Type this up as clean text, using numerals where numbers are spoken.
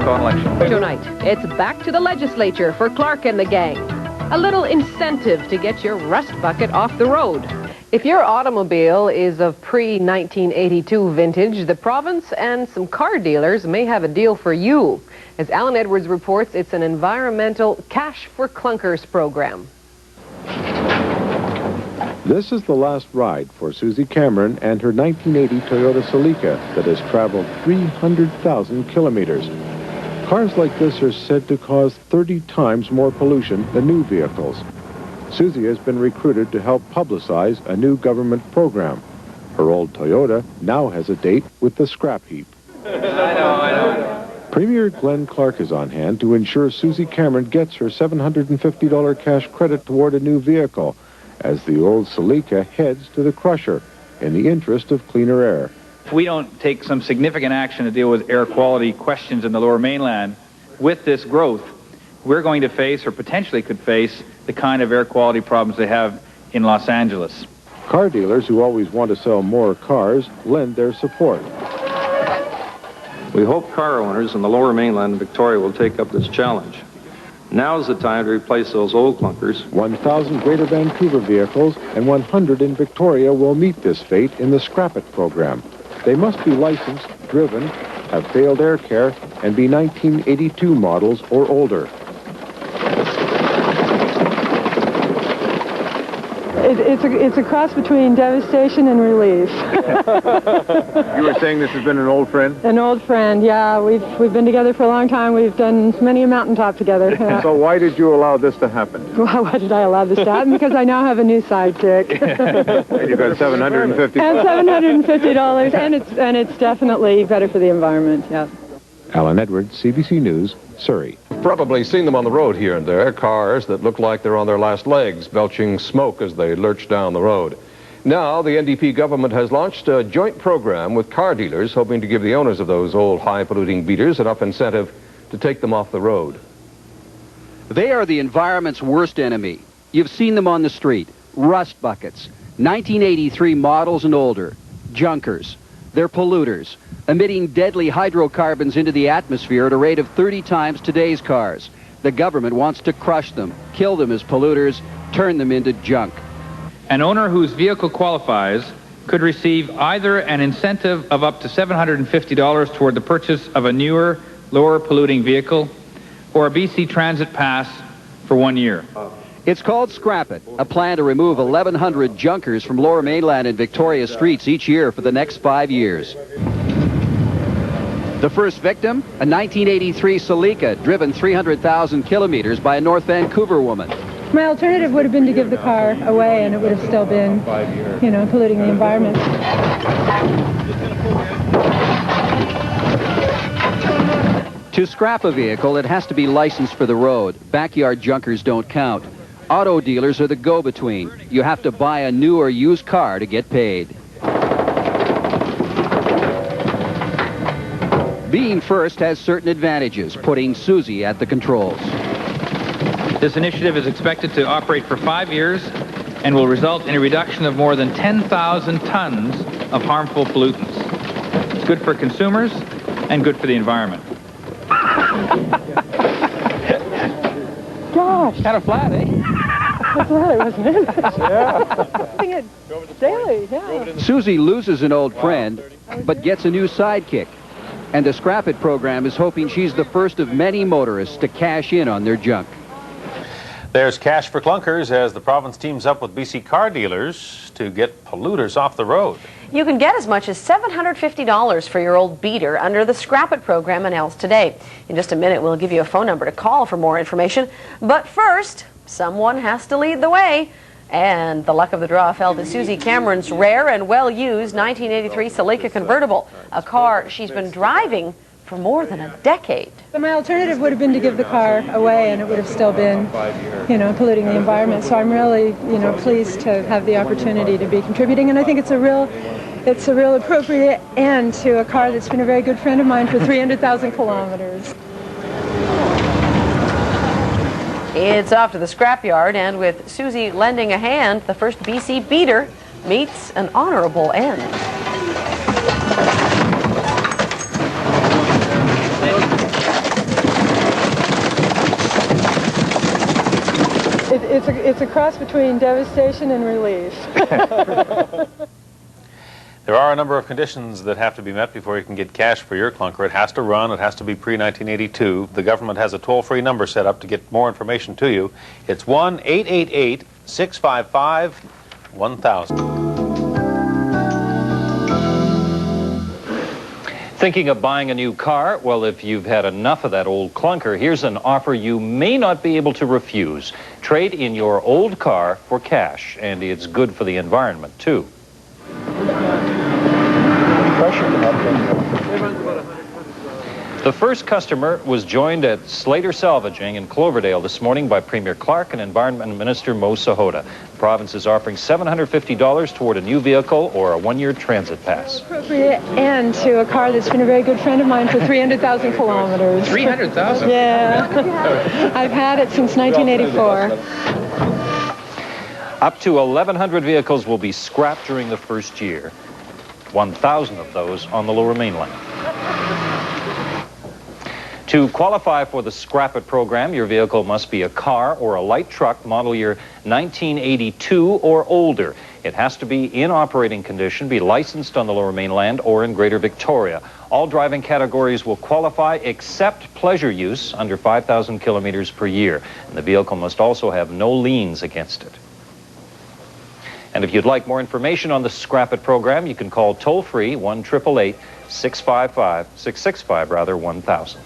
election. Tonight, it's back to the legislature for Clark and the gang. A little incentive to get your rust bucket off the road. If your automobile is of pre-1982 vintage, the province and some car dealers may have a deal for you. As Alan Edwards reports, it's an environmental Cash for Clunkers program. This is the last ride for Susie Cameron and her 1980 Toyota Celica that has traveled 300,000 kilometers. Cars like this are said to cause 30 times more pollution than new vehicles. Susie has been recruited to help publicize a new government program. Her old Toyota now has a date with the scrap heap. I know. Premier Glenn Clark is on hand to ensure Susie Cameron gets her $750 cash credit toward a new vehicle as the old Celica heads to the crusher in the interest of cleaner air. If we don't take some significant action to deal with air quality questions in the Lower Mainland, with this growth, we're going to face, or potentially could face, the kind of air quality problems they have in Los Angeles. Car dealers who always want to sell more cars lend their support. We hope car owners in the Lower Mainland and Victoria will take up this challenge. Now is the time to replace those old clunkers. 1,000 Greater Vancouver vehicles and 100 in Victoria will meet this fate in the Scrap It program. They must be licensed, driven, have failed air care, and be 1982 models or older. It's a cross between devastation and relief. You were saying this has been an old friend? An old friend, yeah. We've been together for a long time. We've done many a mountaintop together. Yeah. So why did you allow this to happen? Why did I allow this to happen? Because I now have a new sidekick. And you got $750. And $750, and it's definitely better for the environment. Yeah. Alan Edwards, CBC News, Surrey. Probably seen them on the road here and there, cars that look like they're on their last legs, belching smoke as they lurch down the road. Now, the NDP government has launched a joint program with car dealers, hoping to give the owners of those old high-polluting beaters enough incentive to take them off the road. They are the environment's worst enemy. You've seen them on the street. Rust buckets, 1983 models and older, junkers. They're polluters, emitting deadly hydrocarbons into the atmosphere at a rate of 30 times today's cars. The government wants to crush them, kill them as polluters, turn them into junk. An owner whose vehicle qualifies could receive either an incentive of up to $750 toward the purchase of a newer, lower polluting vehicle, or a BC Transit Pass for 1 year. It's called Scrap It, a plan to remove 1,100 junkers from Lower Mainland and Victoria streets each year for the next 5 years. The first victim, a 1983 Celica, driven 300,000 kilometers by a North Vancouver woman. My alternative would have been to give the car away, and it would have still been, polluting the environment. To scrap a vehicle, it has to be licensed for the road. Backyard junkers don't count. Auto dealers are the go-between. You have to buy a new or used car to get paid. Being first has certain advantages, putting Susie at the controls. This initiative is expected to operate for 5 years and will result in a reduction of more than 10,000 tons of harmful pollutants. It's good for consumers and good for the environment. Gosh. Kind of flat, eh? That's flat, wasn't it? Yeah. Daily, yeah. Susie loses an old friend, but gets a new sidekick. And the Scrap It program is hoping she's the first of many motorists to cash in on their junk. There's Cash for Clunkers as the province teams up with BC car dealers to get polluters off the road. You can get as much as $750 for your old beater under the Scrap It program announced today. In just a minute, we'll give you a phone number to call for more information. But first, someone has to lead the way. And the luck of the draw fell to Susie Cameron's rare and well-used 1983 Celica convertible, a car she's been driving for more than a decade. My alternative would have been to give the car away, and it would have still been, polluting the environment. So I'm really, pleased to have the opportunity to be contributing, and I think it's a real appropriate end to a car that's been a very good friend of mine for 300,000 kilometers. It's off to the scrapyard, and with Susie lending a hand, the first BC beater meets an honorable end. It's a cross between devastation and relief. There are a number of conditions that have to be met before you can get cash for your clunker. It has to run. It has to be pre-1982. The government has a toll-free number set up to get more information to you. It's 1-888-655-1000. Thinking of buying a new car? Well, if you've had enough of that old clunker, here's an offer you may not be able to refuse. Trade in your old car for cash, and it's good for the environment, too. The first customer was joined at Slater Salvaging in Cloverdale this morning by Premier Clark and Environment Minister Mo Sahota. The province is offering $750 toward a new vehicle or a one-year transit pass. Appropriate end to a car that's been a very good friend of mine for 300,000 kilometers. 300,000? Yeah. I've had it since 1984. Up to 1,100 vehicles will be scrapped during the first year. 1,000 of those on the Lower Mainland. To qualify for the Scrap It program, your vehicle must be a car or a light truck model year 1982 or older. It has to be in operating condition, be licensed on the Lower Mainland or in Greater Victoria. All driving categories will qualify except pleasure use under 5,000 kilometers per year. And the vehicle must also have no liens against it. And if you'd like more information on the Scrap It program, you can call toll-free 1-888-655-1000.